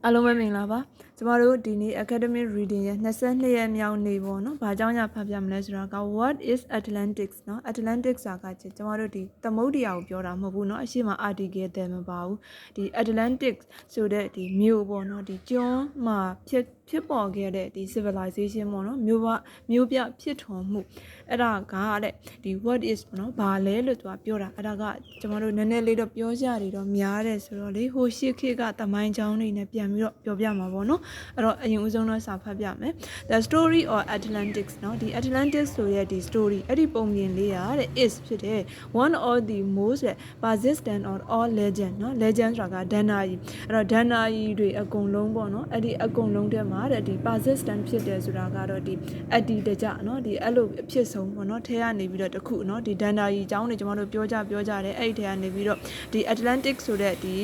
အားလုံးပဲမင်္ဂလာပါကျမတို့ဒီနေ့ academic reading ရဲ့22ရက်မြောက်နေ့ပေါ့နော်။ဘာကြောင့်ညဖတ်ပြမလဲဆိုတာက what is Atlantics နော် Atlantics ဆိုတာကကျမတို့ဒီသမုဒ္ဒရာကိုပြောတာမဟုတ်ဘူးเนาะအရှိမ article တယ်မပါဘူးဒီ Atlantics ဆိုတဲ့ဒီမြို့ပေါ့နော်ဒီကျွန်းမှာဖြစ်ပေါ်ခဲ့တဲ့ဒီ civilization ပေါ့နော်မြို့ပြဖြစ်ထွန်းမှုအဲ့ဒါကတဲ့ဒီ what is ပေါ့နော်ဘာလဲလို့သူကပြောတာအဲ့ဒါကကျမတို့နည်းနည်းလေးတော့ပြောကြရတော့များတယ်ဆိုတော့လေဟိုရှေ့ခေတ်ကသမိုင်းကြောင်းတွေနဲ့ပြန်ပြီးတော့ပြောပြမှာပေါ့နော်အဲ့တော့အရင်ဦးဆုံးတော့စာဖတ်ပြမယ် The story of Atlantics เนาะဒီ Atlantics ဆိုရဲ့ဒီ story အဲ့ဒီပုံပြင်လေးရတဲ့ is ဖြစ်တဲ့ one of the most persistent or all legend เนาะ legend ဆိုတာကဒဏ္ဍာရီအဲ့တော့ဒဏ္ဍာရီတွေအကုန်လုံးပေါ့နော်အဲ့ဒီအကုန်လုံးထဲမှာတဲ့ဒီ persistent ဖြစ်တယ်ဆိုတာကတော့ဒီအတည်တကျเนาะဒီအဲ့လိုအဖြစ်ဆုံးပေါ့နော်ထဲကနေပြီးတော့တခုเนาะဒီဒဏ္ဍာရီအကြောင်းတွေကျွန်တော်တို့ပြောကြတယ်အဲ့ဒီထဲကနေပြီးတော့ဒီ Atlantic ဆိုတဲ့ဒီ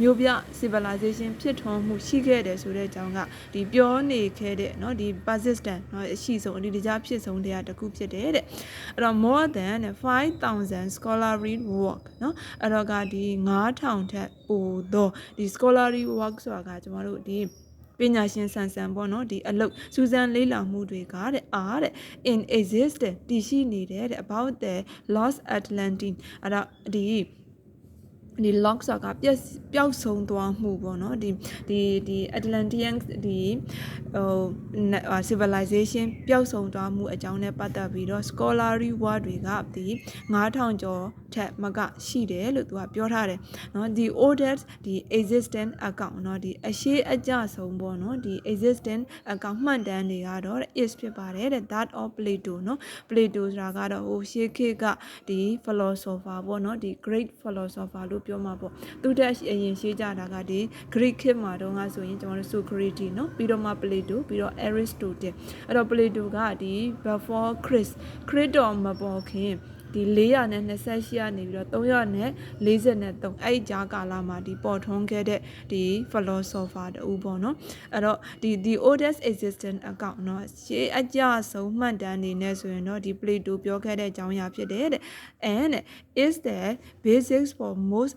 မြို့ပြ civilization ဖြစ်ထွန်းမှုရှိခဲ့တယ်ဆိုတဲ့အကြောင်းကဒီပြောနေခဲ့တဲ့เนาะဒီ persistent เนาะအရှိဆုံးအတည်တကျဖြစ်ဆုံးတရားတစ်ခုဖြစ်တယ်တဲ့အဲ့တော့ more than 5000 scholarly work เนาะအဲ့တော့ကဒီ9000ထက်ပိုသောဒီ scholarly work ဆိုတာကကျွန်တော်တို့ဒီပညာရှင်ဆန်ပေါ့နော်ဒီအလုပ်စူးစမ်းလေ့လာမှုတွေကတဲ့ in existence တည်ရှိနေတဲ့ about the Lost Atlantic အဲ့တော့ဒီ log ဆိုတာကပျောက်ဆုံးသွားမှုပေါ့နော်ဒီ Atlantean ဒီ civilization ပျောက်ဆုံးသွားမှုအကြောင်းနဲ့ပတ်သက်ပြီးတော့ scholarly word တွေကဒီ9000ကျော်ထက်မကရှိတယ်လို့သူကပြောထားတယ်เนาะဒီ oldest ဒီ existent account เนาะဒီအရှိအကျဆုံးပေါ့เนาะဒီ existent account မှတ်တမ်းတွေကတော့ is ဖြစ်ပါတယ်တဲ့ that of Plato เนาะ Plato ဆိုတာကတော့ဟိုရှေးခေတ်ကဒီ philosopher ပေါ့เนาะဒီ great philosopher လို့ပြောမှာပေါ့သူတဲ့အရင်ရှေးကြတာကဒီ Greek ခေတ်မှာတော့ငါဆိုရင်ကျွန်တော်တို့ Socrates เนาะပြီးတော့မှ Plato ပြီးတော့ Aristotle အဲ့တော့ Plato ကဒီ before Christ တော်မပေါ်ခင်ဒီ428ကနေပြီးတော့343အဲ့ကြားကာလမှာဒီပေါ်ထွန်းခဲ့တဲ့ဒီ philosopher တူပေါ့နော်အဲ့တော့ဒီ oldest existent account เนาะရှေးအကျဆုံးမှတ်တမ်းနေနဲ့ဆိုရင်တော့ဒီ Plato ပြောခဲ့တဲ့အကြောင်းအရာဖြစ်တယ်တဲ့ and is the basis for most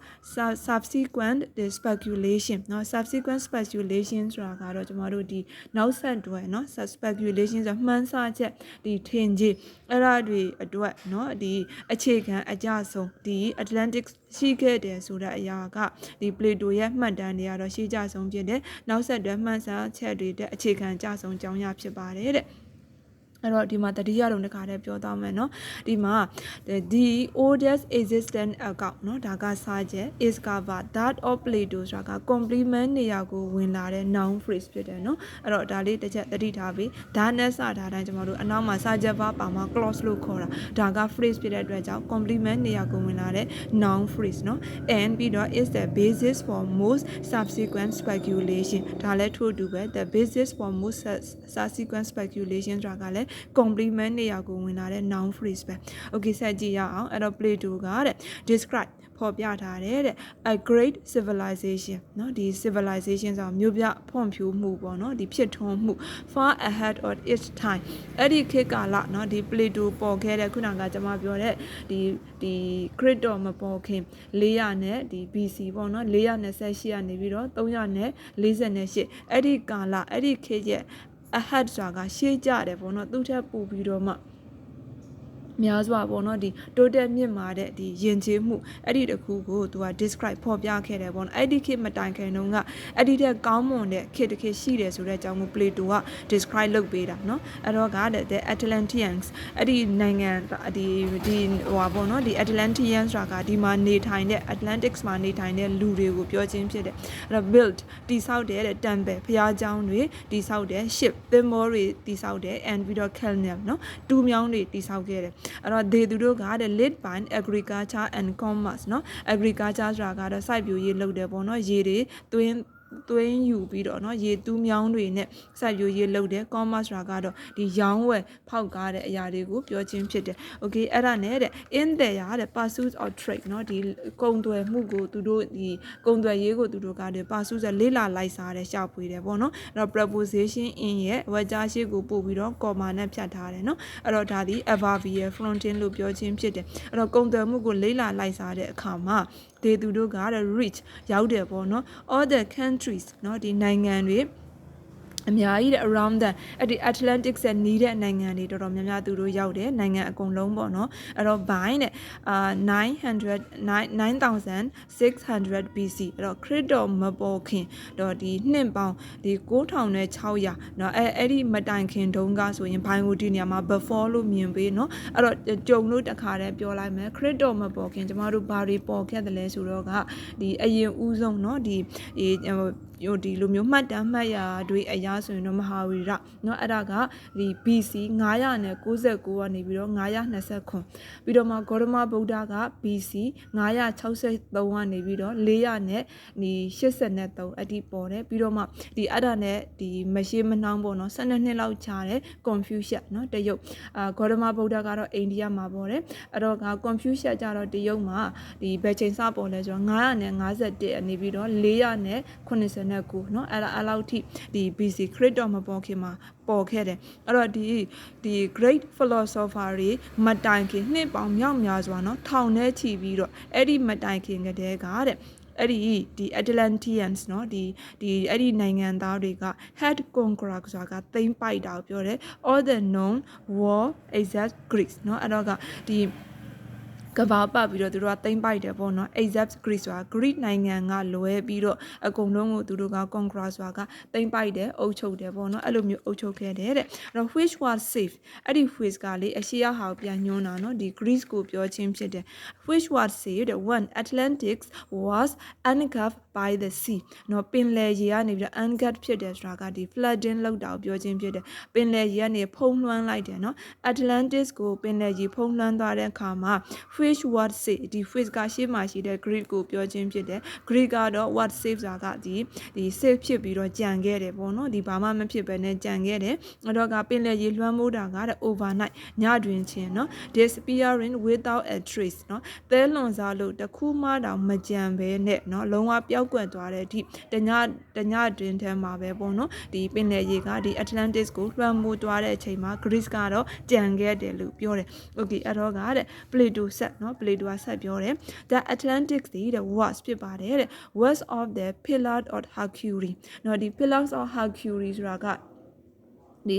subsequent the speculation เนาะ subsequent speculation ဆိုတာကတော့ကျွန်တော်တို့ဒီနောက်ဆက်တွဲเนาะ speculation ဆိုမှန်းဆချက်ဒီထင်ကြီးအဲ့ဒါတွေအတွက်เนาะဒီအခြေခံအကြဆုံးဒီ Atlantic ရှိခဲ့တယ်ဆိုတဲ့အရာကဒီ Plato ရဲ့မှတ်တမ်းတွေကတော့ရှိကြဆုံးဖြစ်တယ်နောက်ဆက်တွဲမှန်းဆချက်တွေတဲ့အခြေခံအကြဆုံးကြောင်းရဖြစ်ပါတယ်တဲ့အဲ့တော့ဒီမှာတတိယလုံးတစ်ခါတည်းပြောသွားမယ်เนาะဒီမှာ the oldest existent account เนาะဒါကစာချက် is cover that of Plato ဆိုတာက complement နေရာကိုဝင်လာတဲ့ noun phrase ဖြစ်တယ်เนาะအဲ့တော့ဒါလေးတစ်ချက်တတိထားပြီးဒါနဲ့စထားတိုင်းကျွန်တော်တို့အနောက်မှာစာချက်ပါမှာ clause လို့ခေါ်တာဒါက phrase ဖြစ်တဲ့အတွက်ကြောင့် complement နေရာကိုဝင်လာတဲ့ noun phrase เนาะ and ပြီးတော့ is the basis for most subsequent speculation ဒါလည်းထို့တူပဲ the basis for most subsequent speculation ဆိုတာကလည်းcomplement နေရာကိုဝင်လာတဲ့ noun phrase ပဲ okay ဆက်ကြည့်ရအောင်အဲ့တော့ Plato ကတဲ့ describe ဖော်ပြထားတယ်တဲ့ a great civilization เนาะဒီ civilization ဆိုတာမြို့ပြဖွံ့ဖြိုးမှုပေါ့เนาะဒီဖြစ်ထွန်းမှု far ahead of its time အဲ့ဒီခေတ်ကာလเนาะဒီ Plato ပေါ်ခဲ့တဲ့ခုနကကျွန်မပြောတဲ့ဒီ Great တော်မပေါ်ခင်400နဲ့ဒီ BC ပေါ့เนาะ428ကနေပြီးတော့348အဲ့ဒီကာလအဲ့ဒီခေတ်ရဲ့ahead ဆိုတာကရှေ့ကြတယ်ပေါ့နော်သူ့ထက်ပိုပြီးတော့မှများစွာပေါ့နော်ဒီတိုးတက်မြင့်မာတဲ့ဒီယဉ်ကျေးမှုအဲ့ဒီတခုကိုသူက describe ဖော်ပြခဲ့တယ်ပေါ့နော်အဲ့ဒီခေတ်မတိုင်ခင်တုန်းကအဲ့ဒီတဲ့ကောင်းမွန်တဲ့ခေတ်တစ်ခေတ်ရှိတယ်ဆိုတဲ့အကြောင်းကို Plato က describe လုပ်ပေးတာနော်အဲ့တော့ကတဲ့ Atlanteans အဲ့ဒီနိုင်ငံဒီဟိုပါပေါ့နော်ဒီ Atlanteans ဆိုတာကဒီမှာနေထိုင်တဲ့ Atlantics မှာနေထိုင်တဲ့လူတွေကိုပြောချင်းဖြစ်တယ်အဲ့တော့ build တိဆောက်တဲ့ temple ဘုရားကျောင်းတွေတိဆောက်တဲ့ ship သင်္ဘောတွေတိဆောက်တဲ့ and ပြီးတော့ canal နော်တူးမြောင်းတွေတိဆောက်ခဲ့တယ်အဲ့တော့သူတို့ကတဲ့ lead by agriculture and commerce เนาะ agriculture ဆိုတာကတော့စိုက်ပျိုးရေးလုပ်တယ်ပေါ့เนาะရေတွေသွင်းယူပြီးတော့เนาะရေတူးမြောင်းတွေနဲ့စိုက်ပျိုးရေးလုပ်တယ် commerce ဆိုတာကတော့ဒီရောင်းဝယ်ဖောက်ကားတဲ့အရာတွေကိုပြောချင်းဖြစ်တယ် okay အဲ့ဒါနဲ့တဲ့ in there တဲ့ pursuit of trade เนาะဒီကုန်သွယ်မှုကိုသူတို့ဒီကုန်သွယ်ရေးကိုသူတို့ကတဲ့ pursuit ဆိုလေးလာလိုက်စားတယ်ရှာဖွေတယ်ပေါ့เนาะအဲ့တော့ preposition in ရဲ့ဝကြရှိကိုပို့ပြီးတော့ comma နဲ့ဖြတ်ထားတယ်เนาะအဲ့တော့ဒါဒီ adverbial fronting လို့ပြောချင်းဖြစ်တယ်အဲ့တော့ကုန်သွယ်မှုကိုလေးလာလိုက်စားတဲ့အခါမှာ they သူတို့က reach ရောက်တယ်ပေါ့နော် all the countries เนาะဒီနိုင်ငံတွေအများကြီးတဲ့ around the အဲ့ဒီ Atlantic ဆက်နေတဲ့နိုင်ငံတွေတော်တော်များများသူတို့ရောက်တယ်နိုင်ငံအကုန်လုံးပေါ့နော်အဲ့တော့ by တဲ့9600 BC အဲ့တော့ခရစ်တော်မပေါ်ခင်တော့ဒီနှစ်ပေါင်းဒီ9600เนาะအဲ့ဒီမတိုင်ခင်တုန်းကဆိုရင် by ကိုဒီနေရာမှာ before လို့မြင်ပေးเนาะအဲ့တော့ကြုံလို့တခါတည်းပြောလိုက်မယ်ခရစ်တော်မပေါ်ခင်ကျမတို့ဘာတွေပေါ်ခဲ့တယ်လဲဆိုတော့ကဒီအရင်ဦးဆုံးเนาะဒီဒီလိုမျိုးမှတ်တမ်းမှတ်ရာတွေအရာဆိုရင်တော့မဟာဝီရเนาะအဲ့ဒါကဒီ BC 999ကနေပြီးတော့929ပြီးတော့မှဂေါတမဗုဒ္ဓက BC 963ကနေပြီးတော့483အတိပေါ်တယ်ပြီးတော့မှဒီအဲ့ဒါနဲ့ဒီမရှိမနှောင်းပေါ့နော်12နှစ်လောက်ကြာတယ် Confucius เนาะတရုတ်ဂေါတမဗုဒ္ဓကတော့အိန္ဒိယမှာပေါ်တယ်အဲ့တော့က Confucius ကြတော့တရုတ်မှာဒီဘယ်ချိန်စပေါ်လဲဆိုတော့951အနေပြီးတော့489เนาะအဲ့လောက်ထိဒီ BC ခရစ်တော်မပေါ်ခင်မှာပေါ်ခဲ့တယ်အဲ့တော့ဒီ great philosopher တွေမတိုင်ခင်နှစ်ပေါင်းမြောက်များစွာเนาะထောင်ထဲချီပြီးတော့အဲ့ဒီမတိုင်ခင်ကတည်းကတဲ့အဲ့ဒီ Atlanteans เนาะဒီအဲ့ဒီနိုင်ငံသားတွေက had conqueror ဆိုတာကသိမ်းပိုက်တာကိုပြောတယ် all the known war except Greece เนาะအဲ့တော့ကဒီကဘာပတ်ပြီးတော့သူတို့ကသိမ်းပိုက်တယ်ပေါ့နော် except Greece ဆိုတာ Greek နိုင်ငံကလွဲပြီးတော့အကုန်လုံးကိုသူတို့က conquer ဆိုတာကသိမ်းပိုက်တယ်အုပ်ချုပ်တယ်ပေါ့နော်အဲ့လိုမျိုးအုပ်ချုပ်ခဲ့တယ်တဲ့အဲ့တော့ which was safe အဲ့ဒီ which ကလေအရှိရဟာကိုပြန်ညွှန်းတာနော်ဒီ Greece ကိုပြောချင်းဖြစ်တယ် which was safe တဲ့ one Atlantic was engulfed by the sea နော်ပင်လယ်ရေကနေပြီးတော့ engulfed ဖြစ်တယ်ဆိုတာကဒီ flooding လောက်တာကိုပြောချင်းဖြစ်တယ်ပင်လယ်ရေကနေဖုံးလွှမ်းလိုက်တယ်နော် Atlantis ကိုပင်လယ်ရေဖုံးလွှမ်းသွားတဲ့အခါမှာ which word say ဒီ which ကရှေ့မှာရှိတဲ့ Greek ကိုပြောခြင်းဖြစ်တယ် Greek ကတော့ what save ဆိုတာကဒီ save ဖြစ်ပြီးတော့ကြံခဲ့တယ်ပေါ့နော်ဒီဘာမှမဖြစ်ဘဲနဲ့ကြံခဲ့တယ်အဲ့တော့ကပင်လယ်ရေလွှမ်းမိုးတာကတဲ့ overnight ညတွင်ချင်းနော် disappearing without a trace နော်သဲလွန်စားလို့တခုမှတောင်မကြံဘဲနဲ့နော်လုံးဝပျောက်ကွယ်သွားတဲ့အထိတညတွင်ထဲမှာပဲပေါ့နော်ဒီပင်လယ်ရေကဒီ Atlantis ကိုလွှမ်းမိုးသွားတဲ့အချိန်မှာ Greece ကတော့ကြံခဲ့တယ်လို့ပြောတယ် okay အဲ့တော့ကတဲ့ Plato ဆက်နော် Plato ကဆက်ပြောတယ် the Atlantic ဒီတဲ့ was ဖြစ်ပါတယ်တဲ့ was of the pillars of Hercules နော်ဒီ pillars of Hercules ဆိုတာကဒီ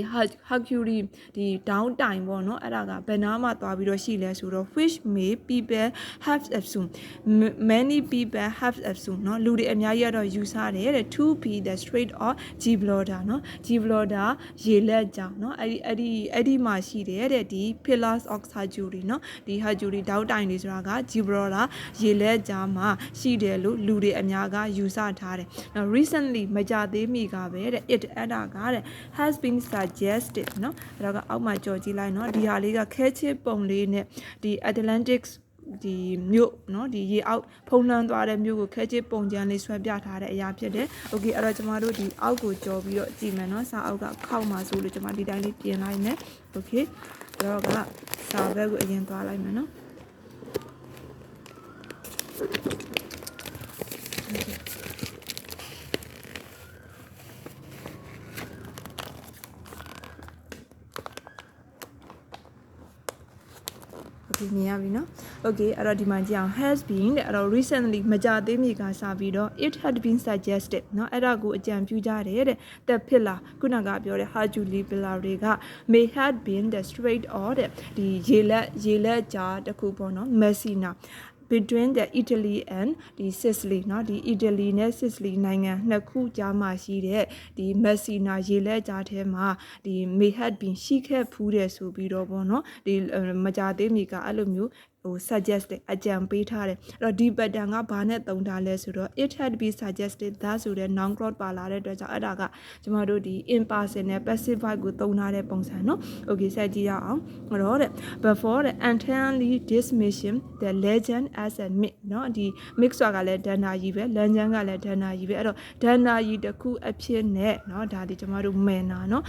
Hercules ဒီ down time ပေါ့နော်အဲ့ဒါကဘယ်နာမှသွားပြီးတော့ရှိလဲဆိုတော့ which may people have assumed many people have assumed နော်လူတွေအများကြီးကတော့ယူဆတယ်တဲ့ to be the Strait of Gibraltar နော် Gibraltar ရေလက်ကြောင်နော်အဲ့ဒီမှာရှိတယ်တဲ့ဒီ pillars of Hercules နော်ဒီ Hercules down time တွေဆိုတာက Gibraltar ရေလက်ကြားမှာရှိတယ်လို့လူတွေအများကယူဆထားတယ်နော် recently မကြသေးမီကပဲတဲ့ it အဲ့ဒါကတဲ့ has been suggested เนาะအဲ့တော့အောက်မှာကြော်ကြည့်လိုက်เนาะဒီဟာလေးကခဲချစ်ပုံလေးနဲ့ဒီ Atlantic ဒီမြို့เนาะဒီရေအောက်ဖုံးလွှမ်းသွားတဲ့မြို့ကိုခဲချစ်ပုံကြမ်းလေးဆွဲပြထားတဲ့အရာဖြစ်တယ်။ Okay အဲ့တော့ကျမတို့ဒီအောက်ကိုကြော်ပြီးတော့ကြည့်မယ်เนาะစာအောက်ကခောက်မှာဆိုလို့ကျမဒီတိုင်းလေးပြင်လိုက်မယ်။ Okay အဲ့တော့ကစာဘက်ကိုအရင်သွားလိုက်မယ်เนาะဒီမြင်ရပြီနော် Okay အဲ့တော့ဒီမှာကြည့်အောင် has been တဲ့အဲ့တော့ recently မကြသေးမီကစပြီးတော့ it had been suggested နော်အဲ့ဒါကိုအကြံပြုကြတယ်တဲ့ the pillar ခုနကပြောတဲ့ Hercules pillar တွေက may had been the strait of တဲ့ဒီရေလက်ကြားတစ်ခုပေါ့နော် Messina between the Italy and ဒီ Sicily เนาะဒီ Italy နဲ့ Sicily နိုင်ငံနှစ်ခုကြားမှာရှိတဲ့ဒီ Messina ရေလက်ကြားထဲမှာဒီ may had been ရှိခဲ့ဖူးတယ်ဆိုပြီးတော့ပေါ့เนาะဒီမကြသေးမီကအဲ့လိုမျိုးsuggest အကြံပေးထားတယ်အဲ့တော့ဒီ pattern ကဘာနဲ့သုံးထားလဲဆိုတော့ it had been suggested that ဆိုတဲ့ noun clause ပါလာတဲ့အတွက်ကြောင့်အဲ့ဒါကကျမတို့ဒီ impersonal passive verb ကိုသုံးထားတဲ့ပုံစံเนาะ Okay ဆက်ကြည့်ရအောင်အဲ့တော့တဲ့ before the entirely dismissing the legend as a myth เนาะဒီ mix ဆိုတာကလည်းဒဏ္ဍာကြီးပဲ legend ကလည်းဒဏ္ဍာကြီးပဲအဲ့တော့ဒဏ္ဍာကြီးတစ်ခုအဖြစ်နဲ့เนาะဒါဒီကျမတို့ manner เนาะ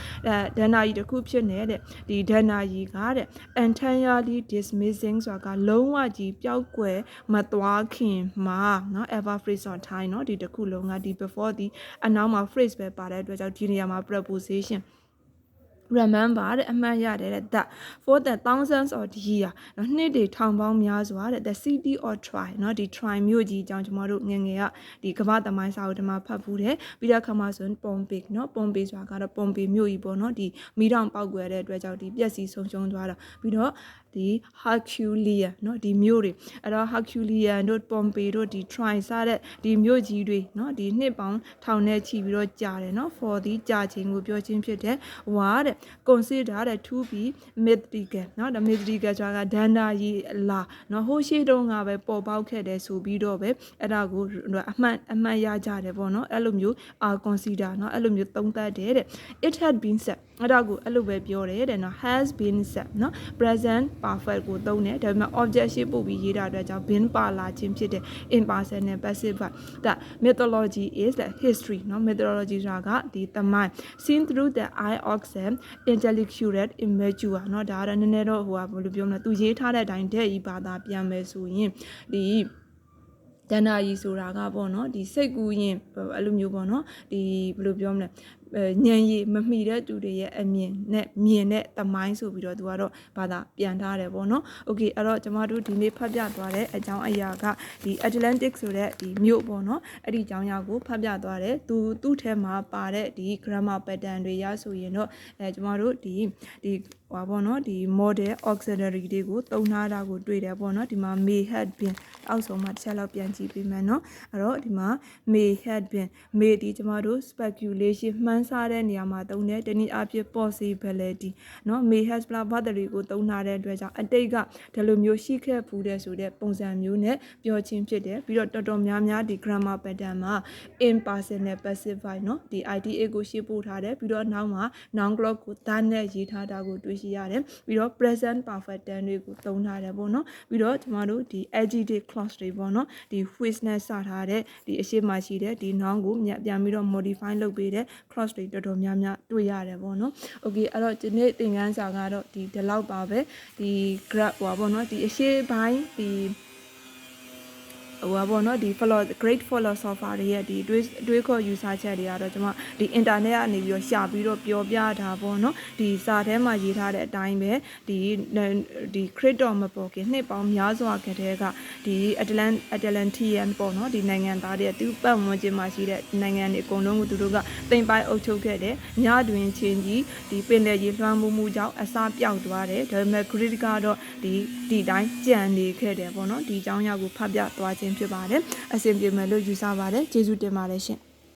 ဒဏ္ဍာကြီးတစ်ခုဖြစ်နေတဲ့ဒီဒဏ္ဍာကြီးကတဲ့ entirely dismissing ဆိုတာကလုံးဝကြီးပျောက်ကွယ်မသွားခင်မှာเนาะ ever phrase on time เนาะဒီတစ်ခုလုံးကဒီ before ဒီအနောက်မှာ phrase ပဲပါတဲ့အတွက်ကြောင့်ဒီနေရာမှာ preposition remember တဲ့အမှတ်ရတယ်တဲ့ that for the thousands of year နော်နှစ်တွေထောင်ပေါင်းများစွာတဲ့ the city or Troy နော်ဒီ Troy မြို့ကြီးအကြောင်းကျွန်တော်တို့ငယ်ငယ်ကဒီကမ္ဘာသမိုင်းစာအုပ်ထဲမှာဖတ်ဖူးတယ်ပြီးတော့ခါမှဆိုရင် Pompeii နော် Pompeii ဆိုတာကတော့ Pompeii မြို့ကြီးပေါ့နော်ဒီမီးတောင်ပောက်ကွယ်တဲ့အတွက်ကြောင့်ဒီပျက်စီးဆုံးရှုံးသွားတာပြီးတော့ဒီ Herculean နော်ဒီမြို့တွေအဲ့တော့ Herculean တို့ Pompeii တို့ဒီ Troy စတဲ့ဒီမြို့ကြီးတွေနော်ဒီနှစ်ပေါင်းထောင်နဲ့ချီပြီးတော့ကြာတယ်နော် for ဒီကြာချိန်ကိုပြောချင်းဖြစ်တဲ့ war တဲ့ consider to be mythical နော်ဒါ mythical ဆိုတာကဒန္တာရီလာနော်ဟိုရှိတုန်းကပဲပေါ်ပေါက်ခဲ့တယ်ဆိုပြီးတော့ပဲအဲ့ဒါကိုအမှတ်ရကြတယ်ပေါ့နော်အဲ့လိုမျိုး consider နော်အဲ့လိုမျိုးသုံးသပ်တယ်တဲ့ it had been said အဲ့ဒါကိုအဲ့လိုပဲပြောတယ်တဲ့နော် has been said နော် present perfect ကိုသုံးတယ်ဒါပေမဲ့ object ရှိပို့ပြီးရေးတာအတွက်ကြောင့် been ပါလာခြင်းဖြစ်တဲ့ impersonal နဲ့ passive verb that mythology is the history နော် mythology ဆိုတာကဒီသမိုင်း seen through the eye of some intellectual immature เนาะဒါကတော့နည်းနည်းတော့ဟိုကဘယ်လိုပြောမလဲသူရေးထားတဲ့အတိုင်းတဲ့ဤဘာသာပြန်မယ်ဆိုရင်ဒီတဏှာကြီးဆိုတာကပေါ့နော်ဒီစိတ်ကူးရင်အဲ့လိုမျိုးပေါ့နော်ဒီဘယ်လိုပြောမလဲညံရည်မမိတဲ့သူတွေရဲ့အမြင်နဲ့မြင်တဲ့သမိုင်းဆိုပြီးတော့သူကတော့ဘာသာပြန်ထားတယ်ပေါ့နော်โอเคအဲ့တော့ကျမတို့ဒီနေ့ဖတ်ပြသွားတဲ့အကြောင်းအရာကဒီ Atlantic ဆိုတဲ့ဒီမြို့ပေါ့နော်အဲ့ဒီအကြောင်းအရာကိုဖတ်ပြသွားတယ်သူ့ထဲမှာပါတဲ့ဒီ grammar pattern တွေရဆိုရင်တော့ကျမတို့ဒီဟောပေါ့နော်ဒီ model auxiliary တွေကိုသုံးထားတာကိုတွေ့တယ်ပေါ့နော်ဒီမှာ may had been အောက်ဆုံးမှာတစ်ချက်လောက်ပြန်ကြည့်ပေးမယ်နော်အဲ့တော့ဒီမှာ may had been may ဒီကျမတို့ speculation မှန်းဆတဲ့နေရာမှာသုံးတယ်တနည်းအားဖြင့် possibility နော် may has ဘလာဘာတတွေကိုသုံးထားတဲ့အတွက်ကြောင့်အတိတ်ကဒီလိုမျိုးရှိခဲ့ဖူးတဲ့ဆိုတဲ့ပုံစံမျိုးနဲ့ပြောချင်းဖြစ်တယ်ပြီးတော့တော်တော်များများဒီ grammar pattern မှာ impersonal passive voice နော်ဒီ ITA ကိုရှေ့ပို့ထားတယ်ပြီးတော့နောက်မှာ noun clause ကိုဒါနဲ့ရေးထားတာကိုတွေ့ရှိရတယ်ပြီးတော့ present perfect tense တွေကိုသုံးထားတယ်ပေါ့နော်ပြီးတော့ကျမတို့ဒီ adjective clause တွေပေါ့နော်ဒီ which နဲ့စထားတဲ့ဒီအရှိမရှိတဲ့ဒီ noun ကိုပြန်ပြီးတော့ modify လုပ်ပေးတဲ့ clause တွေတော်တော်များများတွေ့ရတယ်ပေါ့နော်။ Okay အဲ့တော့ဒီနေ့သင်ခန်းစာကတော့ဒီလောက်ပါပဲဒီ graph ဟောပေါ့နော်ဒီအရှိပိုင်းဒီဟိုပါပေါ့နော်ဒီ great philosopher တွေရဲ့ဒီတွေးခေါ်ယူဆချက်တွေကတော့ကျွန်မဒီ internet ကနေပြီးတော့ရှာပြီးတော့ပြောပြတာပေါ့နော်ဒီစာထဲမှာရေးထားတဲ့အတိုင်းပဲဒီ crit တော်မပေါ်ခင်နှစ်ပေါင်းများစွာကတည်းကဒီ Atlantean ပေါ့နော်ဒီနိုင်ငံသားတွေသူပတ်ဝန်းကျင်မှာရှိတဲ့နိုင်ငံတွေအကုန်လုံးကိုသူတို့ကသိမ်းပိုက်အုပ်ချုပ်ခဲ့တယ်ညတွင်ချင်းကြီးဒီပင်လယ်ကြီးလွှမ်းမိုးမှုကြောင့်အစာပြောက်သွားတယ်ဒါပေမဲ့ grid ကတော့ဒီတိုင်းကြံနေခဲ့တယ်ပေါ့နော်ဒီအကြောင်းအရာကိုဖတ်ပြသွားခြင်းဖြစ်ပါတယ်အဆင်ပြေမယ်လို့ယူဆပါတယ်ကျေးဇူးတင်ပါတယ်ရှင်